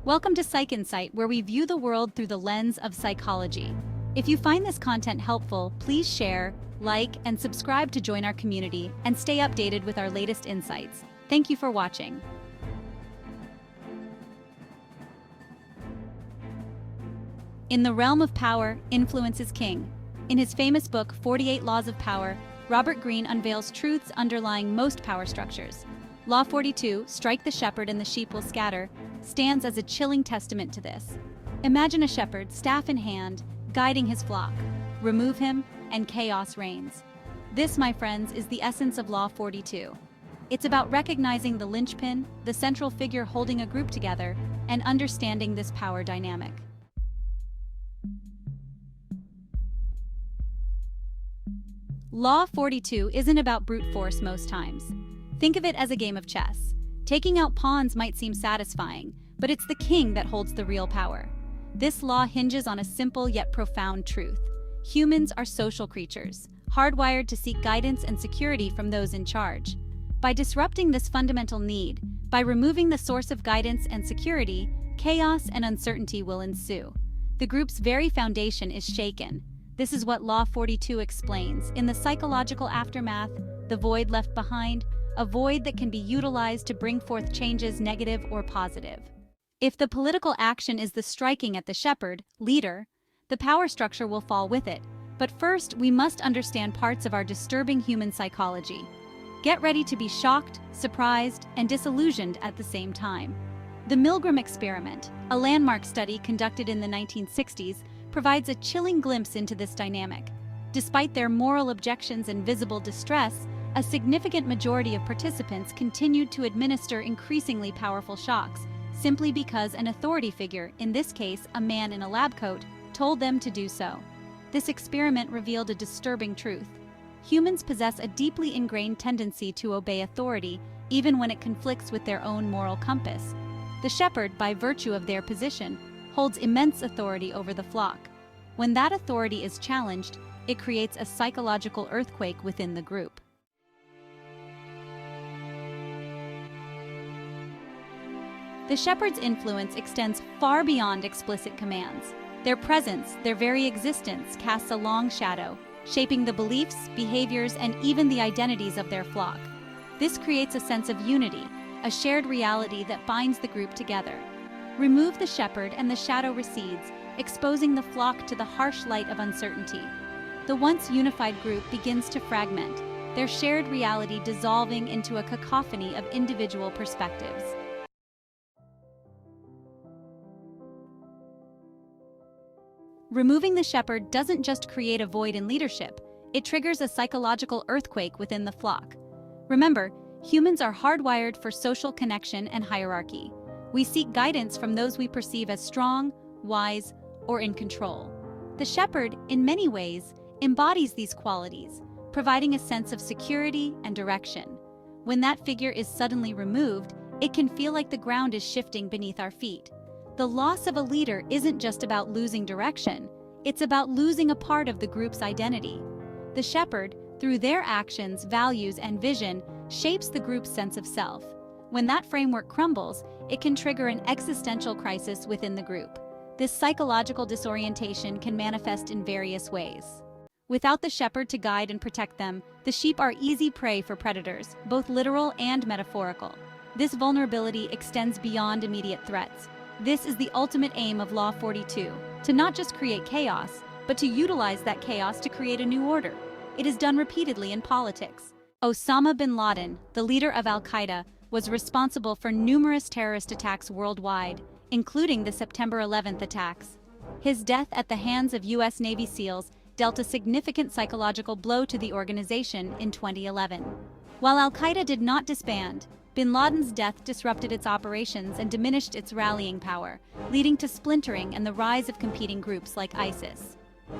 Welcome to Psych Insight, where we view the world through the lens of psychology. If you find this content helpful, please share, like, and subscribe to join our community and stay updated with our latest insights. Thank you for watching. In the realm of power, influence is king. In his famous book, 48 Laws of Power, Robert Greene unveils truths underlying most power structures. Law 42, strike the shepherd and the sheep will scatter, stands as a chilling testament to this. Imagine a shepherd, staff in hand, guiding his flock. Remove him, and chaos reigns. This, my friends, is the essence of Law 42. It's about recognizing the linchpin, the central figure holding a group together, and understanding this power dynamic. Law 42 isn't about brute force most times. Think of it as a game of chess. Taking out pawns might seem satisfying, but it's the king that holds the real power. This law hinges on a simple yet profound truth. Humans are social creatures, hardwired to seek guidance and security from those in charge. By disrupting this fundamental need, by removing the source of guidance and security, chaos and uncertainty will ensue. The group's very foundation is shaken. This is what Law 42 explains. In the psychological aftermath, the void left behind, a void that can be utilized to bring forth changes, negative or positive. If the political action is the striking at the shepherd, leader, the power structure will fall with it. But first, we must understand parts of our disturbing human psychology. Get ready to be shocked, surprised, and disillusioned at the same time. The Milgram experiment, a landmark study conducted in the 1960s, provides a chilling glimpse into this dynamic. Despite their moral objections and visible distress, a significant majority of participants continued to administer increasingly powerful shocks, simply because an authority figure, in this case a man in a lab coat, told them to do so. This experiment revealed a disturbing truth. Humans possess a deeply ingrained tendency to obey authority, even when it conflicts with their own moral compass. The shepherd, by virtue of their position, holds immense authority over the flock. When that authority is challenged, it creates a psychological earthquake within the group. The shepherd's influence extends far beyond explicit commands. Their presence, their very existence, casts a long shadow, shaping the beliefs, behaviors, and even the identities of their flock. This creates a sense of unity, a shared reality that binds the group together. Remove the shepherd and the shadow recedes, exposing the flock to the harsh light of uncertainty. The once unified group begins to fragment, their shared reality dissolving into a cacophony of individual perspectives. Removing the shepherd doesn't just create a void in leadership, it triggers a psychological earthquake within the flock. Remember, humans are hardwired for social connection and hierarchy. We seek guidance from those we perceive as strong, wise, or in control. The shepherd, in many ways, embodies these qualities, providing a sense of security and direction. When that figure is suddenly removed, it can feel like the ground is shifting beneath our feet. The loss of a leader isn't just about losing direction, it's about losing a part of the group's identity. The shepherd, through their actions, values, and vision, shapes the group's sense of self. When that framework crumbles, it can trigger an existential crisis within the group. This psychological disorientation can manifest in various ways. Without the shepherd to guide and protect them, the sheep are easy prey for predators, both literal and metaphorical. This vulnerability extends beyond immediate threats. This is the ultimate aim of Law 42, to not just create chaos, but to utilize that chaos to create a new order. It is done repeatedly in politics. Osama bin Laden, the leader of Al-Qaeda, was responsible for numerous terrorist attacks worldwide, including the September 11th attacks. His death at the hands of U.S. Navy SEALs dealt a significant psychological blow to the organization in 2011. While Al-Qaeda did not disband, bin Laden's death disrupted its operations and diminished its rallying power, leading to splintering and the rise of competing groups like ISIS.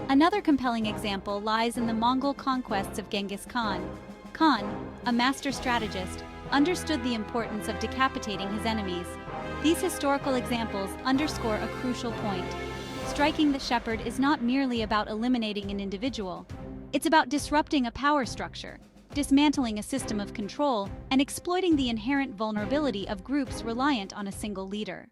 Another compelling example lies in the Mongol conquests of Genghis Khan. Khan, a master strategist, understood the importance of decapitating his enemies. These historical examples underscore a crucial point. Striking the shepherd is not merely about eliminating an individual. It's about disrupting a power structure, dismantling a system of control, and exploiting the inherent vulnerability of groups reliant on a single leader.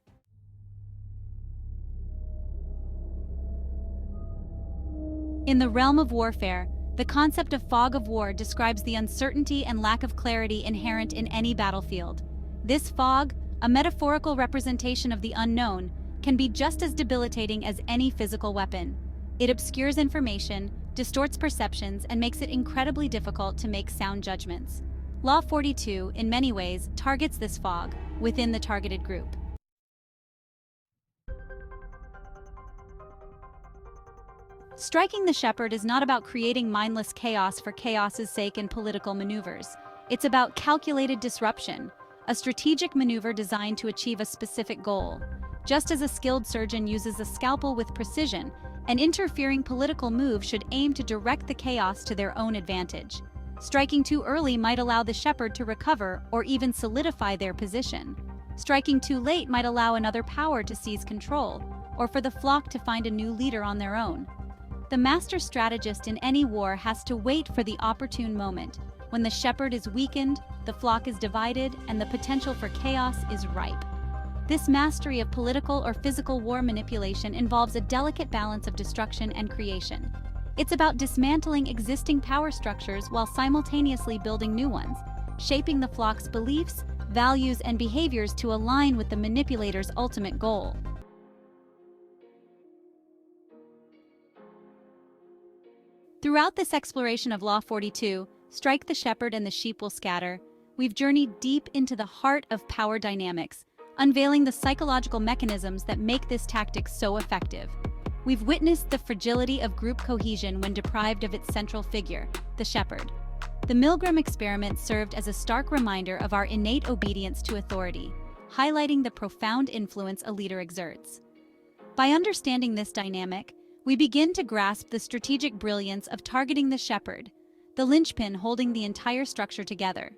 In the realm of warfare, the concept of fog of war describes the uncertainty and lack of clarity inherent in any battlefield. This fog, a metaphorical representation of the unknown, can be just as debilitating as any physical weapon. It obscures information, distorts perceptions, and makes it incredibly difficult to make sound judgments. Law 42, in many ways, targets this fog within the targeted group. Striking the shepherd is not about creating mindless chaos for chaos's sake in political maneuvers. It's about calculated disruption, a strategic maneuver designed to achieve a specific goal. Just as a skilled surgeon uses a scalpel with precision, an interfering political move should aim to direct the chaos to their own advantage. Striking too early might allow the shepherd to recover or even solidify their position. Striking too late might allow another power to seize control, or for the flock to find a new leader on their own. The master strategist in any war has to wait for the opportune moment, when the shepherd is weakened, the flock is divided, and the potential for chaos is ripe. This mastery of political or physical war manipulation involves a delicate balance of destruction and creation. It's about dismantling existing power structures while simultaneously building new ones, shaping the flock's beliefs, values, and behaviors to align with the manipulator's ultimate goal. Throughout this exploration of Law 42, strike the shepherd and the sheep will scatter, we've journeyed deep into the heart of power dynamics, unveiling the psychological mechanisms that make this tactic so effective. We've witnessed the fragility of group cohesion when deprived of its central figure, the shepherd. The Milgram experiment served as a stark reminder of our innate obedience to authority, highlighting the profound influence a leader exerts. By understanding this dynamic, we begin to grasp the strategic brilliance of targeting the shepherd, the linchpin holding the entire structure together.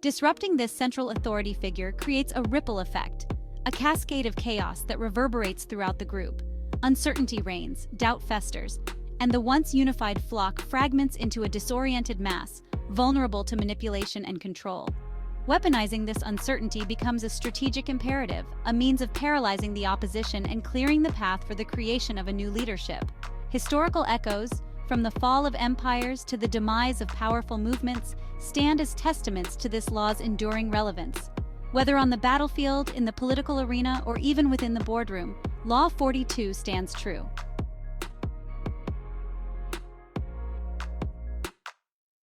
Disrupting this central authority figure creates a ripple effect, a cascade of chaos that reverberates throughout the group. Uncertainty reigns, doubt festers, and the once unified flock fragments into a disoriented mass, vulnerable to manipulation and control. Weaponizing this uncertainty becomes a strategic imperative, a means of paralyzing the opposition and clearing the path for the creation of a new leadership. Historical echoes, from the fall of empires to the demise of powerful movements, stand as testaments to this law's enduring relevance. Whether on the battlefield, in the political arena, or even within the boardroom, Law 42 stands true.